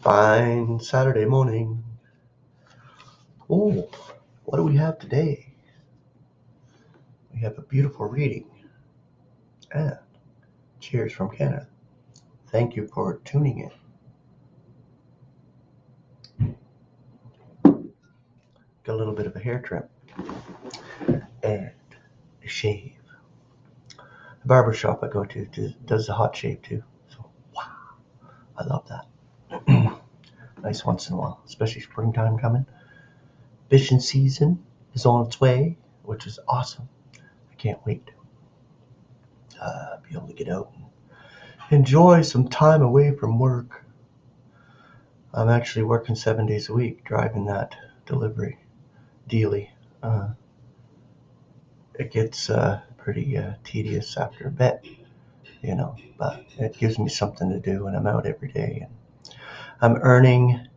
Fine Saturday morning. Oh, what do we have today? We have a beautiful reading. And cheers from Canada. Thank you for tuning in. Got a little bit of a hair trim and a shave. The barber shop I go to does the hot shave too. So, wow, I love that. Nice once in a while, especially springtime coming. Fishing season is on its way, which is awesome. I can't wait to be able to get out and enjoy some time away from work. I'm actually working 7 days a week driving that delivery dealie. It gets pretty tedious after a bit, but it gives me something to do, and I'm out every day. And I'm earning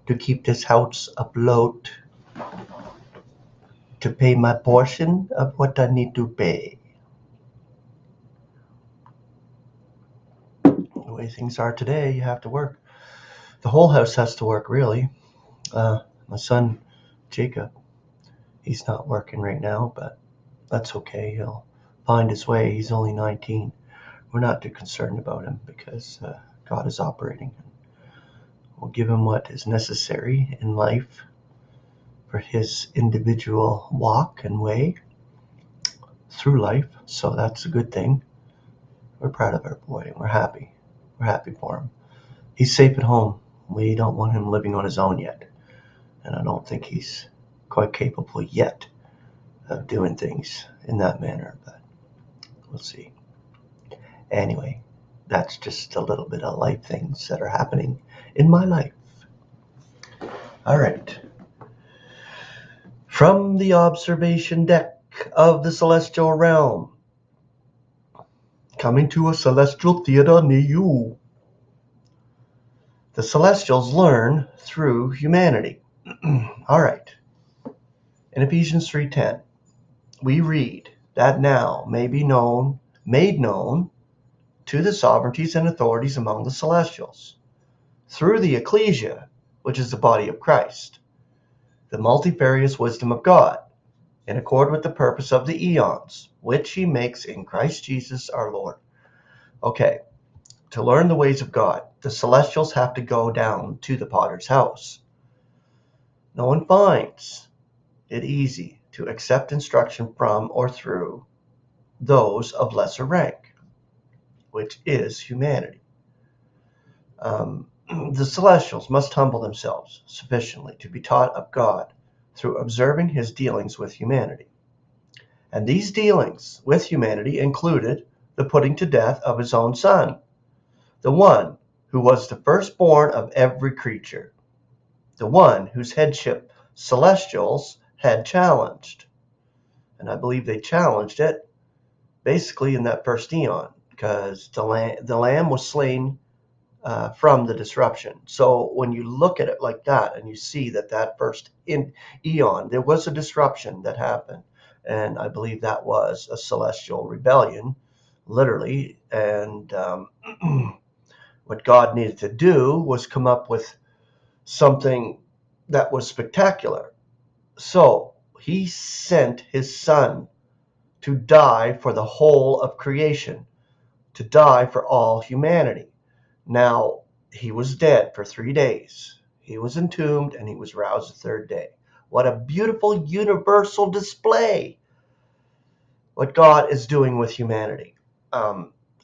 to keep this house afloat, to pay my portion of what I need to pay. The way things are today, you have to work. The whole house has to work, really. My son, Jacob, he's not working right now, but that's okay. He'll find his way. He's only 19. We're not too concerned about him because God is operating. We'll give him what is necessary in life for his individual walk and way through life. So that's a good thing. We're proud of our boy, and we're happy. We're happy for him. He's safe at home. We don't want him living on his own yet. And I don't think he's quite capable yet of doing things in that manner, but we'll see. Anyway, that's just a little bit of life things that are happening in my life. All right. From the observation deck of the celestial realm, coming to a celestial theater near you. The celestials learn through humanity. All right. In Ephesians 3:10, we read that now may be made known to the sovereignties and authorities among the celestials, through the ecclesia, which is the body of Christ, the multifarious wisdom of God, in accord with the purpose of the eons, which he makes in Christ Jesus our Lord. Okay, to learn the ways of God, the celestials have to go down to the potter's house. No one finds it easy to accept instruction from or through those of lesser rank, which is humanity. The celestials must humble themselves sufficiently to be taught of God through observing his dealings with humanity. And these dealings with humanity included the putting to death of his own son, the one who was the firstborn of every creature, the one whose headship celestials had challenged. And I believe they challenged it basically in that first eon, because the lamb was slain from the disruption. So when you look at it like that and you see that first eon, there was a disruption that happened. And I believe that was a celestial rebellion, literally. And what God needed to do was come up with something that was spectacular. So he sent his son to die for the whole of creation, to die for all humanity. Now, he was dead for 3 days. He was entombed and he was roused the third day. What a beautiful universal display what God is doing with humanity.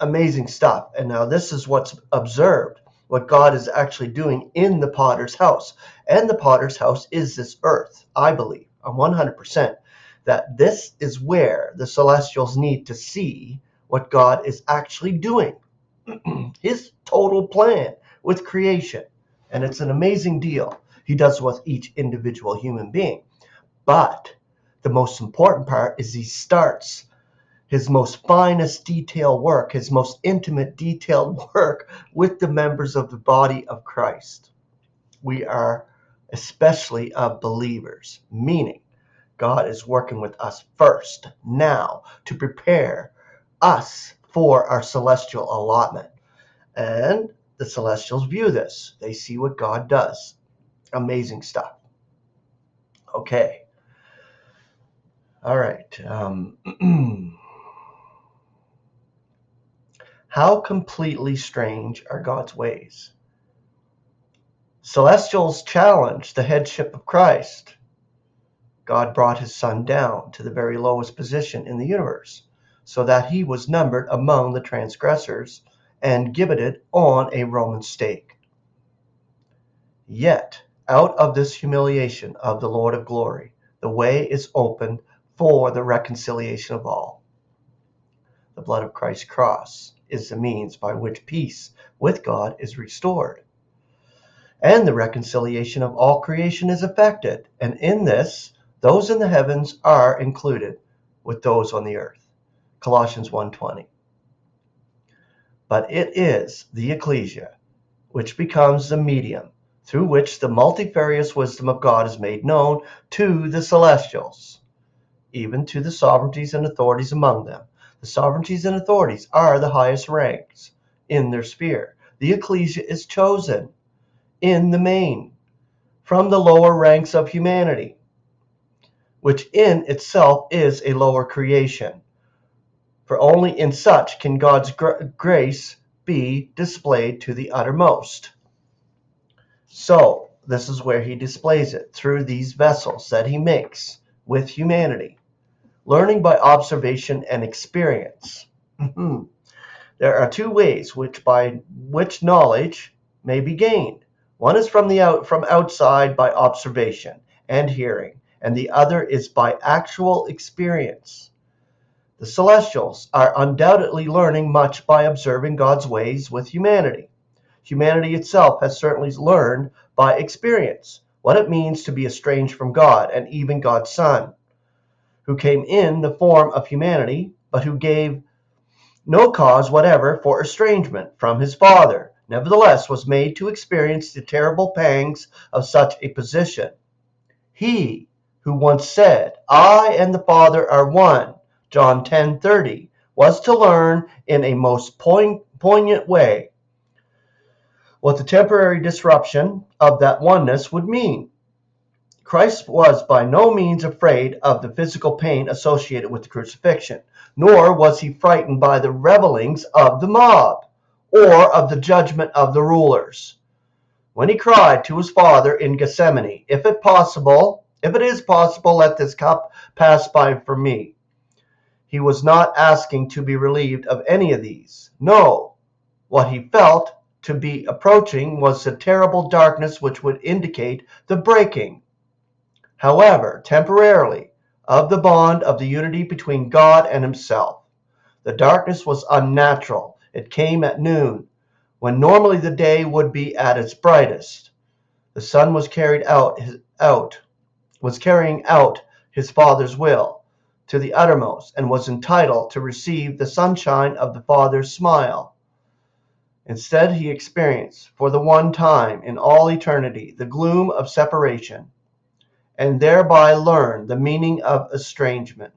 Amazing stuff. And now this is what's observed, what God is actually doing in the potter's house. And the potter's house is this earth, I believe. I'm 100% that this is where the celestials need to see what God is actually doing. His total plan with creation. And it's an amazing deal he does with each individual human being. But the most important part is he starts his most finest detailed work, his most intimate detailed work with the members of the body of Christ. We are especially of believers, meaning God is working with us first now to prepare us for our celestial allotment. And the celestials view this. They see what God does. Amazing stuff. Okay. All right. How completely strange are God's ways? Celestials challenge the headship of Christ. God brought his son down to the very lowest position in the universe, so that he was numbered among the transgressors and gibbeted on a Roman stake. Yet, out of this humiliation of the Lord of glory, the way is opened for the reconciliation of all. The blood of Christ's cross is the means by which peace with God is restored, and the reconciliation of all creation is effected, and in this, those in the heavens are included with those on the earth. Colossians 1:20. But it is the ecclesia which becomes the medium through which the multifarious wisdom of God is made known to the celestials, even to the sovereignties and authorities among them. The sovereignties and authorities are the highest ranks in their sphere. The ecclesia is chosen in the main from the lower ranks of humanity, which in itself is a lower creation. For only in such can God's grace be displayed to the uttermost. So, this is where he displays it, through these vessels that he makes with humanity, learning by observation and experience. There are two ways by which knowledge may be gained. One is from outside by observation and hearing, and the other is by actual experience. The celestials are undoubtedly learning much by observing God's ways with humanity. Humanity itself has certainly learned by experience what it means to be estranged from God, and even God's Son, who came in the form of humanity, but who gave no cause whatever for estrangement from his Father, nevertheless was made to experience the terrible pangs of such a position. He who once said, "I and the Father are one," John 10:30, was to learn in a most poignant way what the temporary disruption of that oneness would mean. Christ was by no means afraid of the physical pain associated with the crucifixion, nor was he frightened by the revelings of the mob or of the judgment of the rulers. When he cried to his Father in Gethsemane, if it is possible, let this cup pass by from me," he was not asking to be relieved of any of these. No, what he felt to be approaching was the terrible darkness which would indicate the breaking, however temporarily, of the bond of the unity between God and himself. The darkness was unnatural. It came at noon, when normally the day would be at its brightest. The Son was carrying out his Father's will to the uttermost, and was entitled to receive the sunshine of the Father's smile. Instead, he experienced, for the one time in all eternity, the gloom of separation, and thereby learned the meaning of estrangement.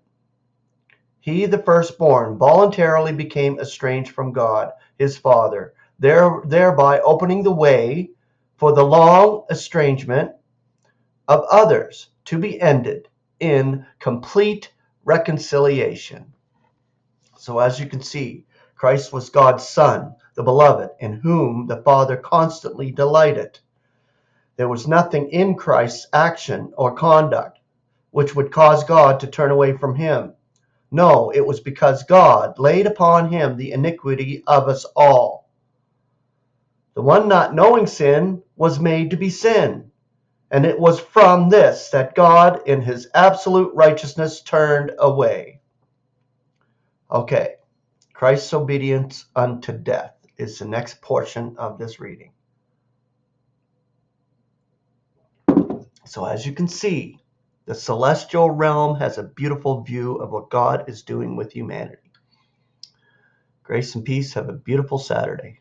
He, the firstborn, voluntarily became estranged from God, his Father, thereby opening the way for the long estrangement of others to be ended in complete reconciliation. So as you can see, Christ was God's Son, the beloved, in whom the Father constantly delighted. There was nothing in Christ's action or conduct which would cause God to turn away from him. No, it was because God laid upon him the iniquity of us all. The one not knowing sin was made to be sin, and it was from this that God, in his absolute righteousness, turned away. Okay, Christ's obedience unto death is the next portion of this reading. So as you can see, the celestial realm has a beautiful view of what God is doing with humanity. Grace and peace. Have a beautiful Saturday.